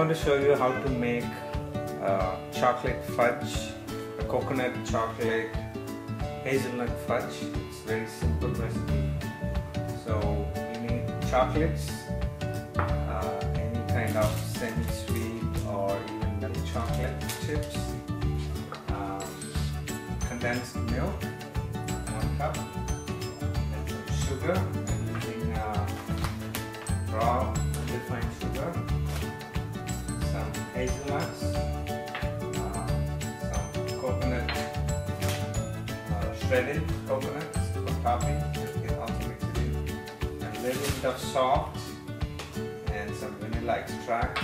want to show you how to make chocolate fudge, a coconut chocolate hazelnut fudge. It's a very simple recipe. So you need chocolates, any kind of semi-sweet or even milk chocolate chips, condensed milk, 1 cup, and some sugar. I'm using raw refined sugar, some hazelnuts, some coconut, shredded coconuts for topping. You can also mix it in, and a little bit of salt and some vanilla extract,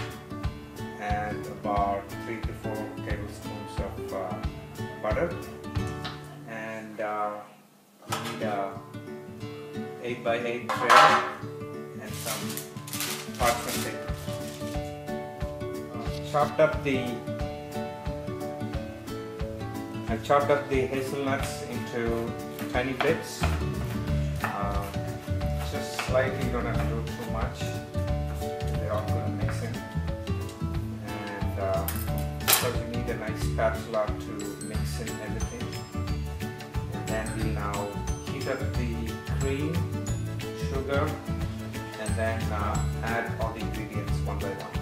and about 3 to 4 tablespoons of butter. And you need a 8x8 tray and some parchment paper. I chopped up the hazelnuts into tiny bits. Just slightly, you don't have to do too much. They're all going to mix in. And because you need a nice spatula to mix in everything. And then we'll now heat up the cream, sugar, and then add all the ingredients one by one.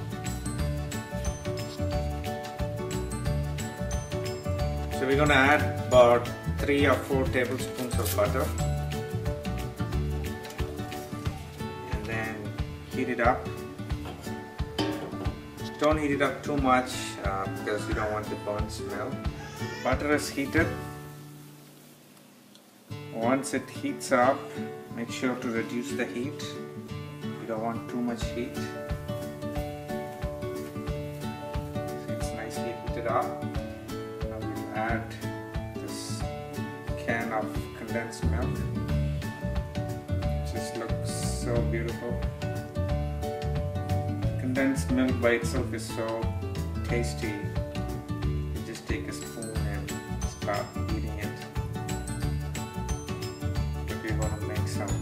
So we're going to add about 3 or 4 tablespoons of butter, and then heat it up. Don't heat it up too much because you don't want the burnt smell. The butter is heated. Once it heats up, make sure to reduce the heat. You don't want too much heat. So it's nicely heated up. Now we'll add this can of condensed milk. It just looks so beautiful. Condensed milk by itself is so tasty. You just take a spoon and start eating it. If you want to make some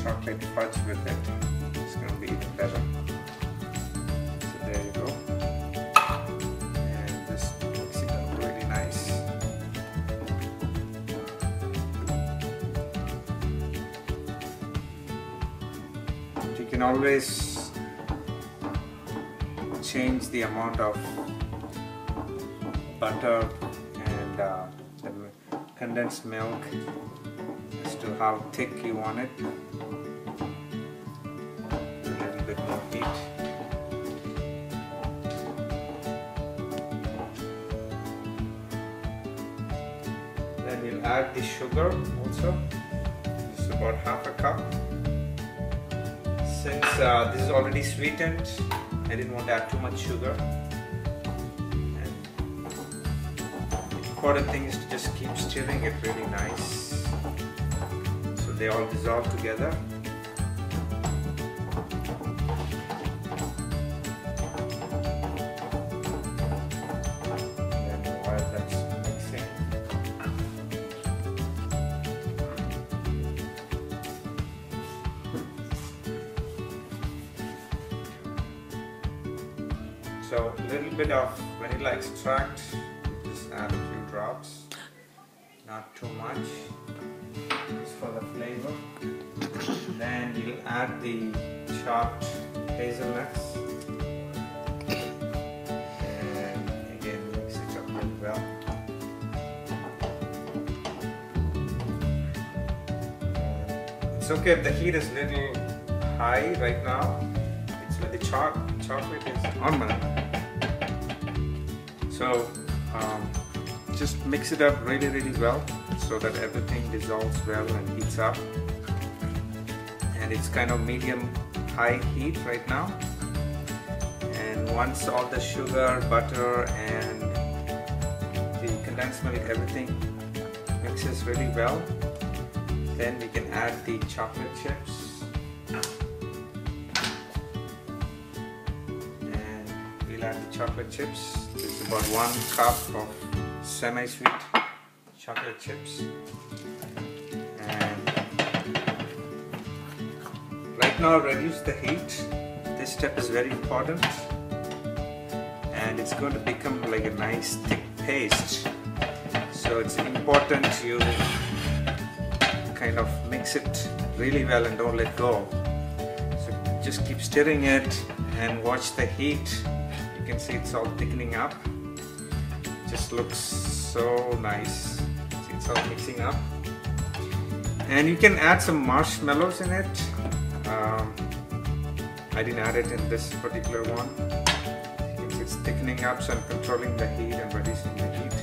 chocolate fudge with it, it's going to be even better. So there you go. And just mix it up really nice. You can always change the amount of butter and the condensed milk as to how thick you want it. A little bit more heat. Then we'll add the sugar also. This is about half a cup. Since this is already sweetened, I didn't want to add too much sugar. And the important thing is to just keep stirring it really nice so they all dissolve together. Then while that's mixing, so a little bit of vanilla extract, just add a few drops, not too much, just for the flavor. Then you'll add the chopped hazelnuts, and again mix it up really well. It's okay if the heat is a little high right now. It's when the chocolate is on. So just mix it up really well so that everything dissolves well and heats up. And it's kind of medium high heat right now. And once all the sugar, butter, and the condensed milk, everything mixes really well, then we can add the chocolate chips. Add the chocolate chips. This is about 1 cup of semi-sweet chocolate chips. And right now reduce the heat. This step is very important. and it's going to become like a nice thick paste. So it's important you kind of mix it really well and don't let go. So just keep stirring it and watch the heat. You can see it's all thickening up. Just looks so nice. See, it's all mixing up. And you can add some marshmallows in it. I didn't add it in this particular one. You can see it's thickening up, so I'm controlling the heat and reducing the heat.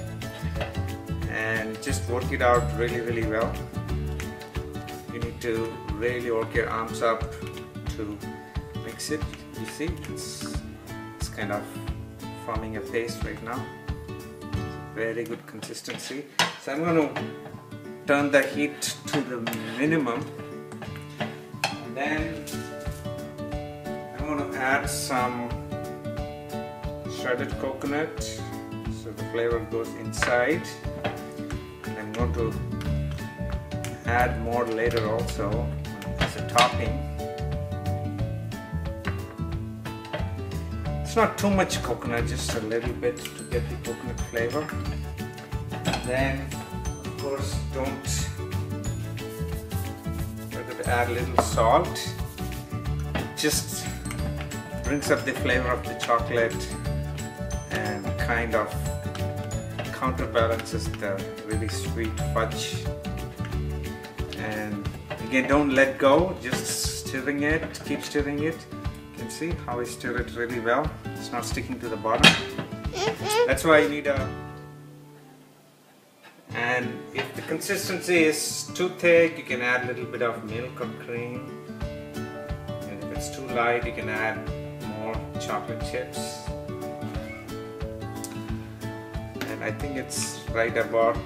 And just work it out really, really well. You need to really work your arms up to mix it. You see, it's kind of forming a paste right now. Very good consistency. So I'm going to turn the heat to the minimum. And then I'm going to add some shredded coconut so the flavor goes inside. I'm going to add more later also as a topping. It's not too much coconut, just a little bit to get the coconut flavor. And then, of course, don't forget to add a little salt. It just brings up the flavor of the chocolate and kind of counterbalances the really sweet fudge. And again, don't let go, just stirring it, keep stirring it. You can see how I stir it really well. It's not sticking to the bottom. That's why you need a... And if the consistency is too thick, you can add a little bit of milk or cream. And if it's too light, you can add more chocolate chips. And I think it's right about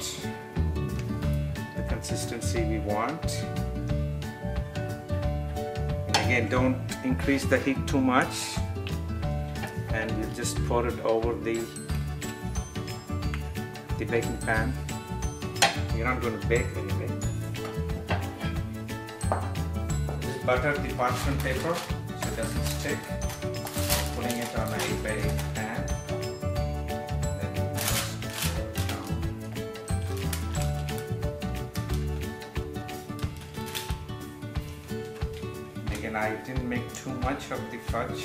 the consistency we want. And again, don't increase the heat too much. And you just pour it over the baking pan. You're not going to bake anyway. Just butter the parchment paper so it doesn't stick. Putting it on a bake pan. Then just pour it down. Again, I didn't make too much of the fudge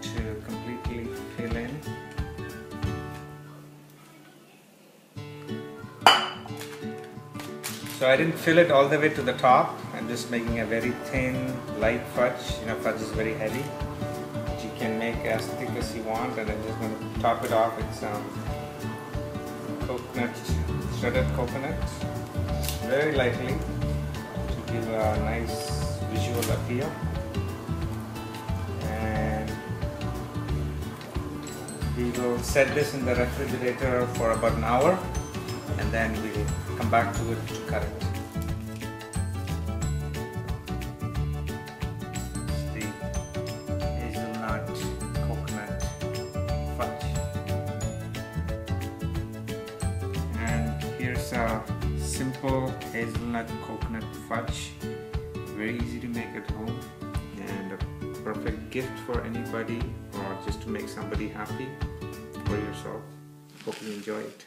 to completely fill in. So I didn't fill it all the way to the top. I'm just making a very thin, light fudge. You know, fudge is very heavy. But you can make as thick as you want, and I'm just going to top it off with some coconut, shredded coconut, very lightly to give a nice visual appeal. And we will set this in the refrigerator for about an hour, and then we'll come back to it to cut it. It's the hazelnut coconut fudge. And here's a simple hazelnut coconut fudge. Very easy to make at home and a perfect gift for anybody or just to make somebody happy or yourself. Hope you enjoy it.